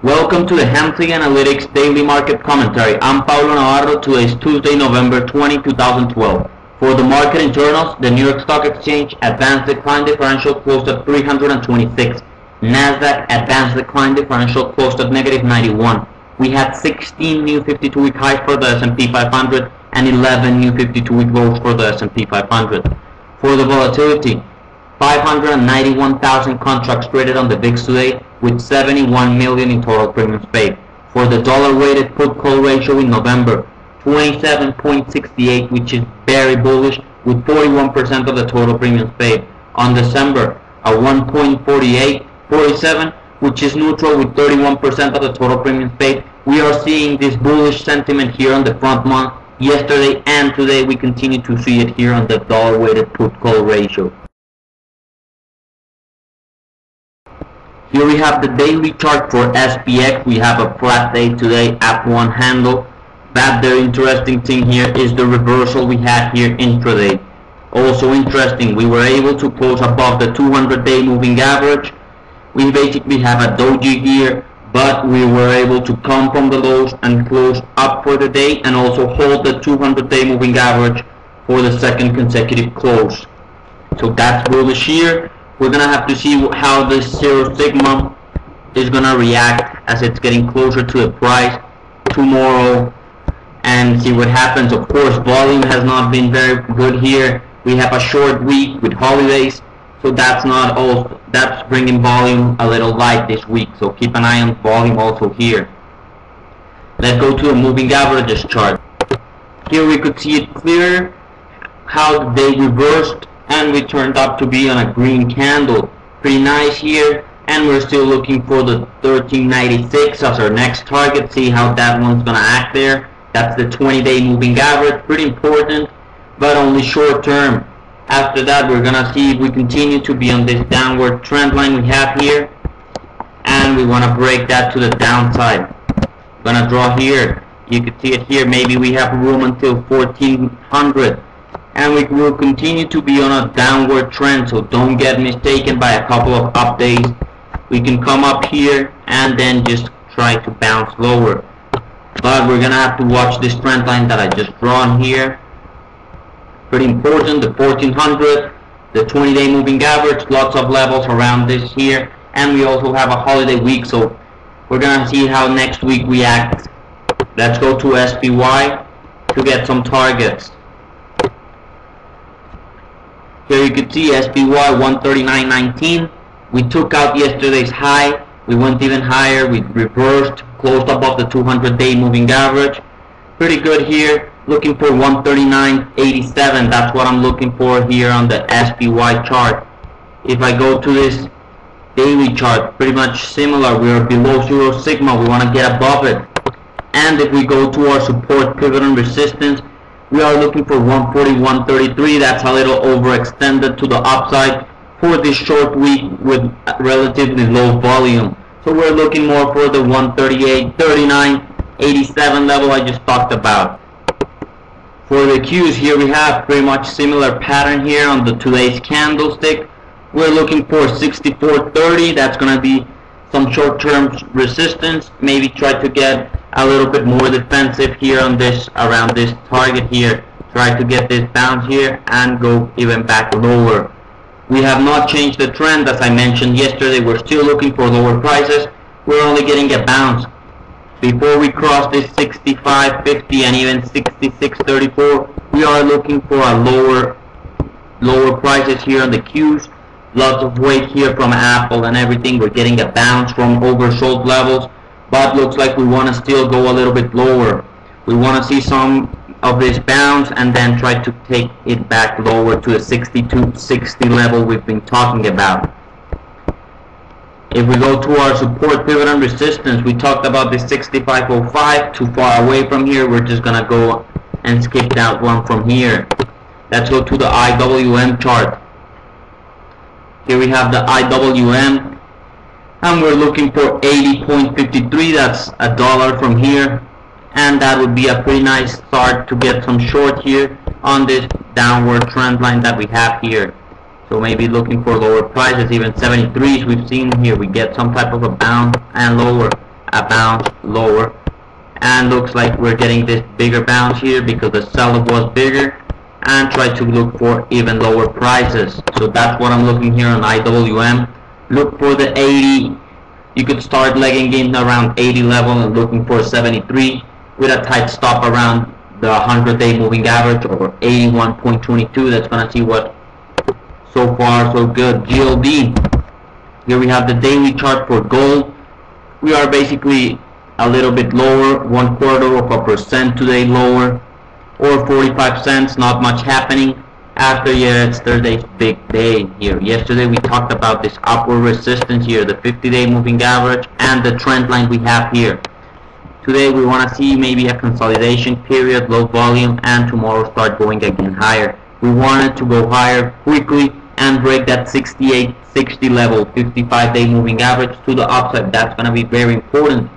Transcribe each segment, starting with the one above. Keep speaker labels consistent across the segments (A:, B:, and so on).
A: Welcome to the Hamilton Analytics Daily Market Commentary. I'm Paulo Navarro. Today is Tuesday, November 20, 2012. For the market internals, the New York Stock Exchange advanced decline differential closed at 326. Nasdaq advanced decline differential closed at negative 91. We had 16 new 52-week highs for the S&P 500 and 11 new 52-week lows for the S&P 500. For the volatility, 591,000 contracts traded on the VIX today, with 71 million in total premiums paid. For the dollar-weighted put-call ratio in November, 27.68, which is very bullish, with 41% of the total premiums paid. On December, a 1.47, which is neutral, with 31% of the total premiums paid. We are seeing this bullish sentiment here on the front month. Yesterday and today, we continue to see it here on the dollar-weighted put-call ratio. Here we have the daily chart for SPX. We have a flat day today at one handle. But the interesting thing here is the reversal we had here intraday. Also interesting, we were able to close above the 200-day moving average. We basically have a doji here, but we were able to come from the lows and close up for the day and also hold the 200-day moving average for the second consecutive close. So that's bullish here. We're going to have to see how this Zero Sigma is going to react as it's getting closer to the price tomorrow and see what happens. Of course, volume has not been very good here. We have a short week with holidays, so that's bringing volume a little light this week. So keep an eye on volume also here. Let's go to the moving averages chart. Here we could see it clear how they reversed and we turned up to be on a green candle. Pretty nice here, and we're still looking for the 1396 as our next target. See how that one's gonna act there. That's the 20-day moving average, pretty important, but only short term. After that, we're gonna see if we continue to be on this downward trend line we have here, and we wanna break that to the downside. Gonna draw here. You can see it here. Maybe we have room until 1400. And we will continue to be on a downward trend, so don't get mistaken by a couple of up days. We can come up here and then just try to bounce lower. But we're going to have to watch this trend line that I just drawn here. Pretty important, the 1400, the 20-day moving average, lots of levels around this here. And we also have a holiday week, so we're going to see how next week we act. Let's go to SPY to get some targets. Here you can see SPY 139.19. We took out yesterday's high. We went even higher. We reversed, closed above the 200-day moving average. Pretty good here. Looking for 139.87. That's what I'm looking for here on the SPY chart. If I go to this daily chart, pretty much similar. We are below Zero Sigma. We want to get above it. And if we go to our support, pivot, and resistance, we are looking for 141.33. That's a little overextended to the upside for this short week with relatively low volume. So we're looking more for the 138.39.87 level I just talked about. For the Qs, here we have pretty much similar pattern here on the today's candlestick. We're looking for 64.30. That's going to be some short-term resistance. Maybe try to get a little bit more defensive here on this, around this target here. Try to get this bounce here and go even back lower. We have not changed the trend. As I mentioned yesterday, we're still looking for lower prices. We're only getting a bounce. Before we cross this 65.50 and even 66.34, we are looking for a lower prices here on the Qs. Lots of weight here from Apple and everything. We're getting a bounce from oversold levels, but looks like we want to still go a little bit lower. We want to see some of this bounce and then try to take it back lower to the 62.60 level we've been talking about. If we go to our support, pivot, and resistance, we talked about this 65.05. Too far away from here. We're just gonna go and skip that one from here. Let's go to the IWM chart. Here we have the IWM, and we're looking for 80.53. That's $1 from here, and that would be a pretty nice start to get some short here on this downward trend line that we have here. So maybe looking for lower prices, even 73s we've seen here. We get some type of a bounce and lower. a bounce lower, and looks like we're getting this bigger bounce here because the seller was bigger, and try to look for even lower prices. So that's what I'm looking here on IWM. Look for the 80. You could start legging in around 80 level and looking for 73 with a tight stop around the 100-day moving average or 81.22. That's gonna see what. So far so good. GLD. Here we have the daily chart for gold. We are basically a little bit lower, 1/4% today lower, or 45 cents. Not much happening. After it's Thursday's big day here. Yesterday we talked about this upward resistance here, the 50-day moving average and the trend line we have here. Today we want to see maybe a consolidation period, low volume, and tomorrow start going again higher. We wanted to go higher quickly and break that 68.60 level, 55-day moving average to the upside. That's going to be very important.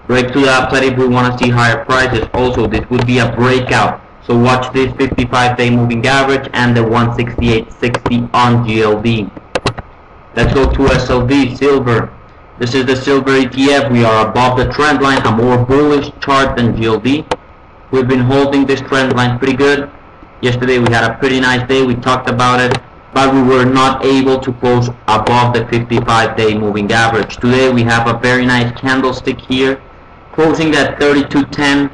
A: Break to the upside if we want to see higher prices. Also, this would be a breakout. So watch this 55-day moving average and the 168.60 on GLD. Let's go to SLV, silver. This is the silver ETF. We are above the trend line, a more bullish chart than GLD. We've been holding this trend line pretty good. Yesterday we had a pretty nice day. We talked about it, but we were not able to close above the 55-day moving average. Today we have a very nice candlestick here, closing at 32.10.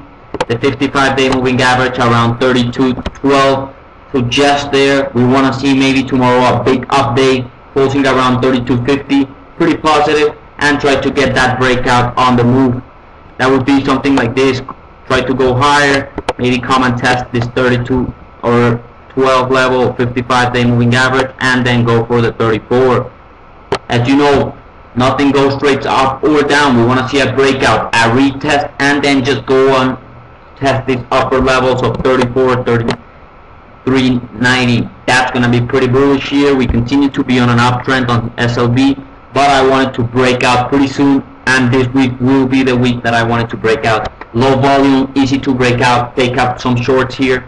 A: The 55-day moving average around 32.12. So just there, we want to see maybe tomorrow a big update, closing around 32.50. Pretty positive, and try to get that breakout on the move. That would be something like this. Try to go higher, maybe come and test this 32 or 12 level, 55-day moving average, and then go for the 34. As you know, nothing goes straight up or down. We want to see a breakout, a retest, and then just go on test these upper levels of 34, 33, 90. That's going to be pretty bullish here. We continue to be on an uptrend on SLV, but I wanted to break out pretty soon, and this week will be the week that I wanted to break out. Low volume, easy to break out, take up some shorts here.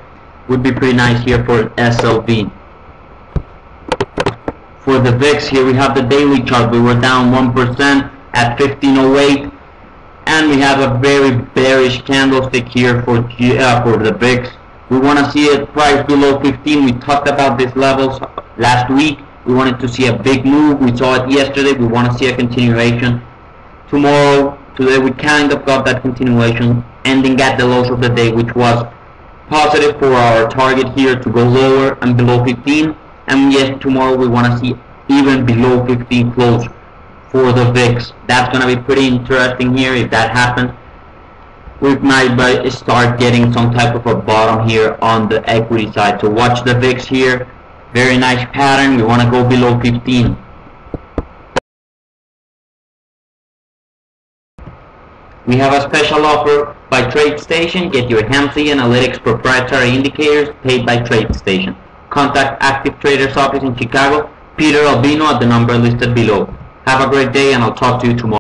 A: Would be pretty nice here for SLV. For the VIX, here we have the daily chart. We were down 1% at 1508, and we have a very bearish candlestick here for the VIX. We want to see it price below 15. We talked about these levels last week. We wanted to see a big move. We saw it yesterday. We want to see a continuation today we kind of got that continuation, ending at the lows of the day, which was positive for our target here to go lower and below 15. And yes, tomorrow we want to see even below 15 close for the VIX. That's going to be pretty interesting here. If that happens, we might start getting some type of a bottom here on the equity side. So watch the VIX here. Very nice pattern. We want to go below 15. We have a special offer by TradeStation. Get your Hamsi Analytics proprietary indicators paid by TradeStation. Contact Active Traders office in Chicago, Peter Albino, at the number listed below. Have a great day, and I'll talk to you tomorrow.